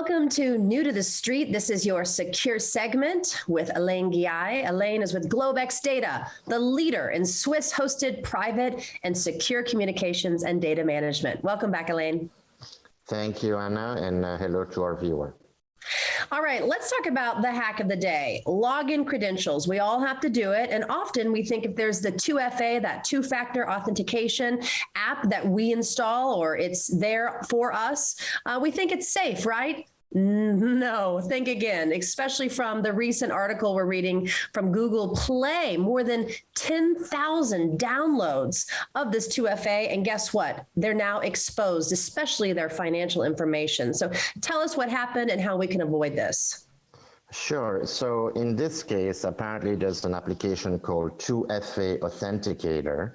Welcome to New to the Street. This is your Secure segment with Alain Ghiai. Alain is with Globex Data, the leader in Swiss-hosted private and secure communications and data management. Welcome back, Alain. Thank you, Anna, and hello to our viewer. All right, let's talk about the hack of the day. Login credentials. We all have to do it. And often we think if there's the 2FA, that two-factor authentication app that we install or it's there for us, we think it's safe, right? No, think again, especially from the recent article we're reading from Google Play, more than 10,000 downloads of this 2FA. And guess what? They're now exposed, especially their financial information. So tell us what happened and how we can avoid this. Sure. So in this case, apparently there's an application called 2FA Authenticator,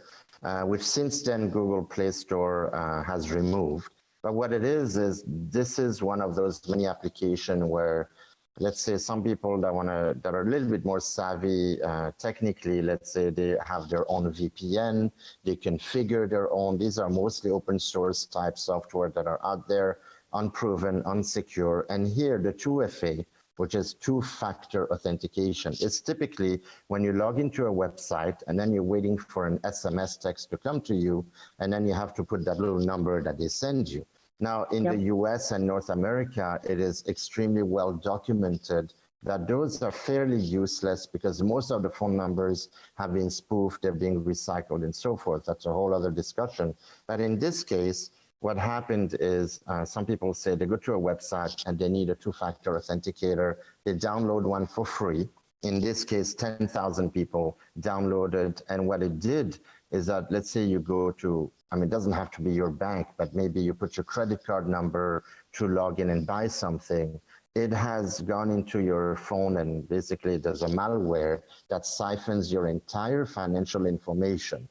which since then Google Play Store has removed. But what it is this is one of those many applications where, let's say, some people that are a little bit more savvy technically, let's say they have their own VPN, they configure their own. These are mostly open source type software that are out there, unproven, unsecure. And here the 2FA, which is two-factor authentication. It's typically when you log into a website and then you're waiting for an SMS text to come to you, and then you have to put that little number that they send you. Now, in the US and North America, it is extremely well documented that those are fairly useless because most of the phone numbers have been spoofed, they're being recycled and so forth. That's a whole other discussion. But in this case, what happened is some people say they go to a website and they need a two-factor authenticator. They download one for free. In this case, 10,000 people downloaded. And what it did is that, let's say you go to, it doesn't have to be your bank, but maybe you put your credit card number to log in and buy something. It has gone into your phone and basically there's a malware that siphons your entire financial information.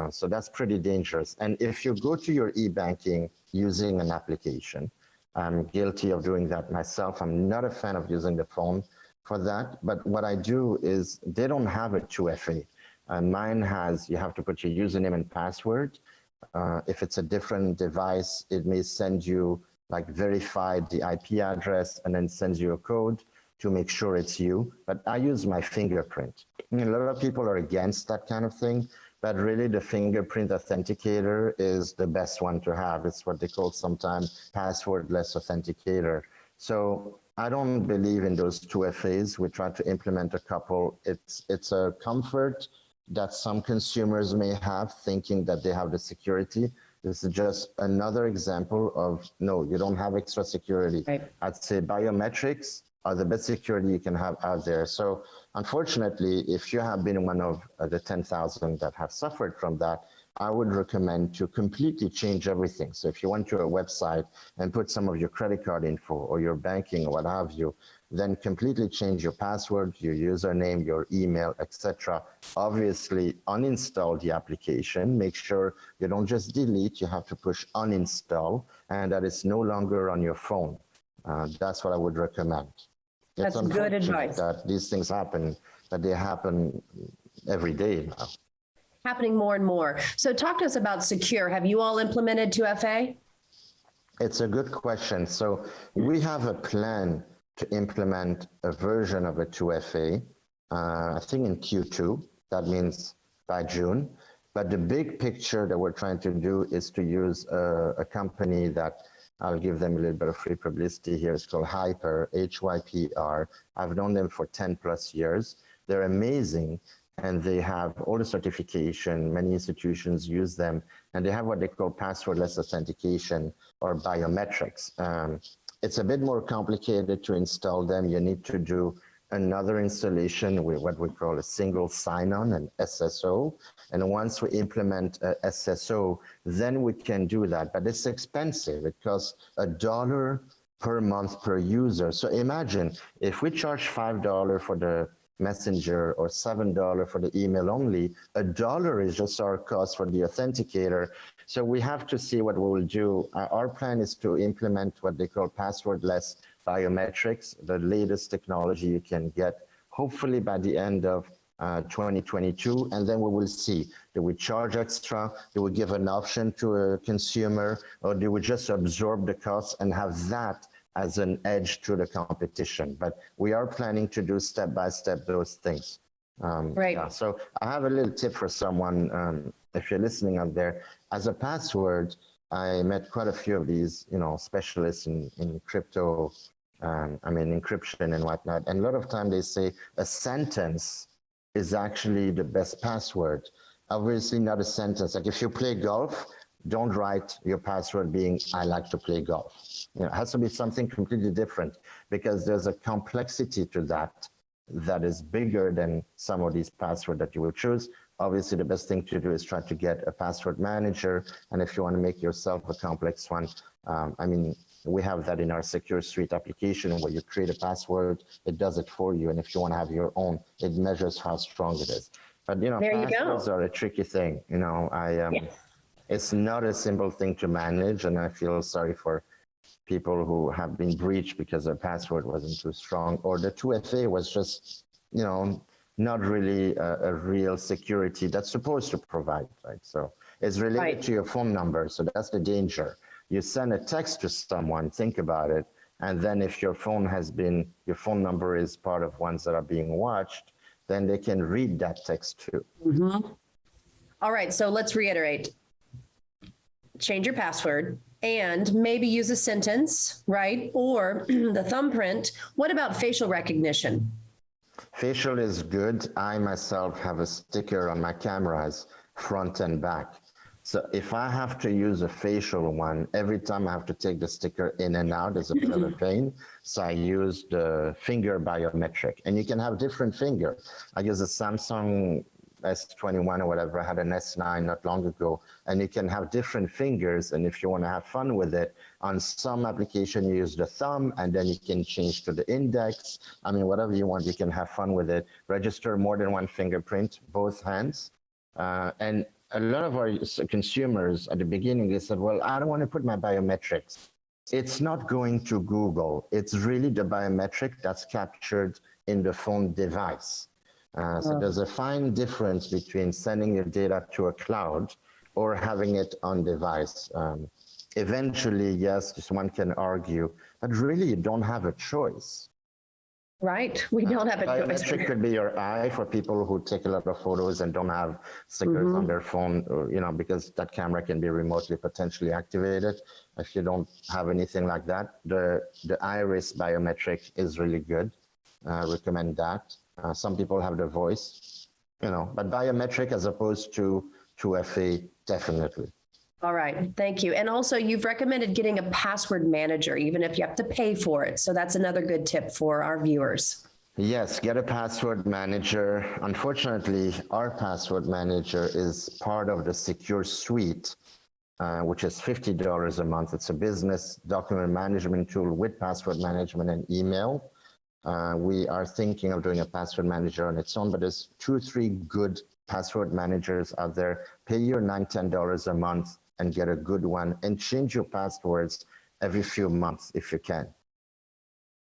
So that's pretty dangerous. And if you go to your e-banking using an application, I'm guilty of doing that myself. I'm not a fan of using the phone for that. But what I do is they don't have a 2FA. Mine has, you have to put your username and password. If it's a different device, it may send you, like, verify the IP address and then sends you a code to make sure it's you. But I use my fingerprint. A lot of people are against that kind of thing, but really the fingerprint authenticator is the best one to have. It's what they call sometimes passwordless authenticator. So I don't believe in those 2FAs. We try to implement a couple. It's a comfort that some consumers may have, thinking that they have the security. This is just another example of, no, you don't have extra security. Right. I'd say biometrics are the best security you can have out there. So unfortunately, if you have been one of the 10,000 that have suffered from that, I would recommend to completely change everything. So if you went to a website and put some of your credit card info or your banking or what have you, then completely change your password, your username, your email, etc. Obviously, uninstall the application. Make sure you don't just delete, you have to push uninstall, and that it's no longer on your phone. That's what I would recommend. That's good advice. That these things happen, that they happen every day now. Happening more and more. So talk to us about Secure. Have you all implemented 2FA? It's a good question. So we have a plan to implement a version of a 2FA, I think in Q2. That means by June. But the big picture that we're trying to do is to use a company that I'll give them a little bit of free publicity here. It's called Hyper, Hypr. I've known them for 10 plus years. They're amazing. And they have all the certification. Many institutions use them. And they have what they call passwordless authentication or biometrics. It's a bit more complicated to install them. You need to do another installation with what we call a single sign-on, an SSO. And once we implement a SSO, then we can do that. But it's expensive. It costs $1 per month per user. So imagine if we charge $5 for the Messenger or $7 for the email only, $1 is just our cost for the authenticator. So we have to see what we will do. Our plan is to implement what they call passwordless biometrics, the latest technology you can get, hopefully by the end of 2022, and then we will see, do we charge extra, do we give an option to a consumer, or do we just absorb the costs and have that as an edge to the competition. But we are planning to do step by step those things. Right. Yeah. So I have a little tip for someone, if you're listening out there. As a password, I met quite a few of these, specialists in crypto, encryption and whatnot. And a lot of time they say a sentence is actually the best password. Obviously not a sentence. Like if you play golf, don't write your password being, I like to play golf. It has to be something completely different because there's a complexity to that is bigger than some of these passwords that you will choose. Obviously, the best thing to do is try to get a password manager. And if you want to make yourself a complex one, we have that in our Secure Suite application where you create a password, it does it for you. And if you want to have your own, it measures how strong it is. But, passwords are a tricky thing. It's not a simple thing to manage. And I feel sorry for people who have been breached because their password wasn't too strong, or the 2FA was just, not really a real security that's supposed to provide, right? So it's related to your phone number. So that's the danger. You send a text to someone, think about it. And then if your phone number is part of ones that are being watched, then they can read that text too. Mm-hmm. All right, so let's reiterate. Change your password and maybe use a sentence, right? Or the thumbprint. What about facial recognition? Facial is good. I myself have a sticker on my cameras, front and back. So if I have to use a facial one, every time I have to take the sticker in and out, it's a bit of a pain. So I use the finger biometric. And you can have different finger. I use a Samsung S21 or whatever. I had an S9 not long ago, and you can have different fingers. And if you want to have fun with it, on some application you use the thumb, and then you can change to the index. Whatever you want, you can have fun with it. Register more than one fingerprint, both hands. And a lot of our consumers at the beginning, they said, well, I don't want to put my biometrics. It's not going to Google. It's really the biometric that's captured in the phone device. So there's a fine difference between sending your data to a cloud or having it on device. Eventually, yes, one can argue, but really you don't have a choice. Right, we don't have a choice. Biometric could be your eye for people who take a lot of photos and don't have stickers on their phone, or, because that camera can be remotely potentially activated. If you don't have anything like that, the iris biometric is really good. Recommend that. Some people have the voice, but biometric as opposed to 2FA, definitely. All right, thank you. And also you've recommended getting a password manager, even if you have to pay for it. So that's another good tip for our viewers. Yes, get a password manager. Unfortunately, our password manager is part of the Secure Suite, which is $50 a month. It's a business document management tool with password management and email. We are thinking of doing a password manager on its own, but there's 2 or 3 good password managers out there. Pay your $9, $10 a month and get a good one, and change your passwords every few months if you can.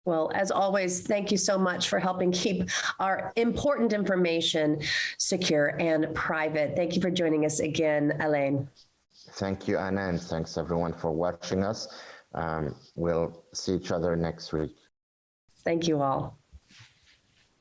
Well, as always, thank you so much for helping keep our important information secure and private. Thank you for joining us again, Alain. Thank you, Anna, and thanks everyone for watching us. We'll see each other next week. Thank you all.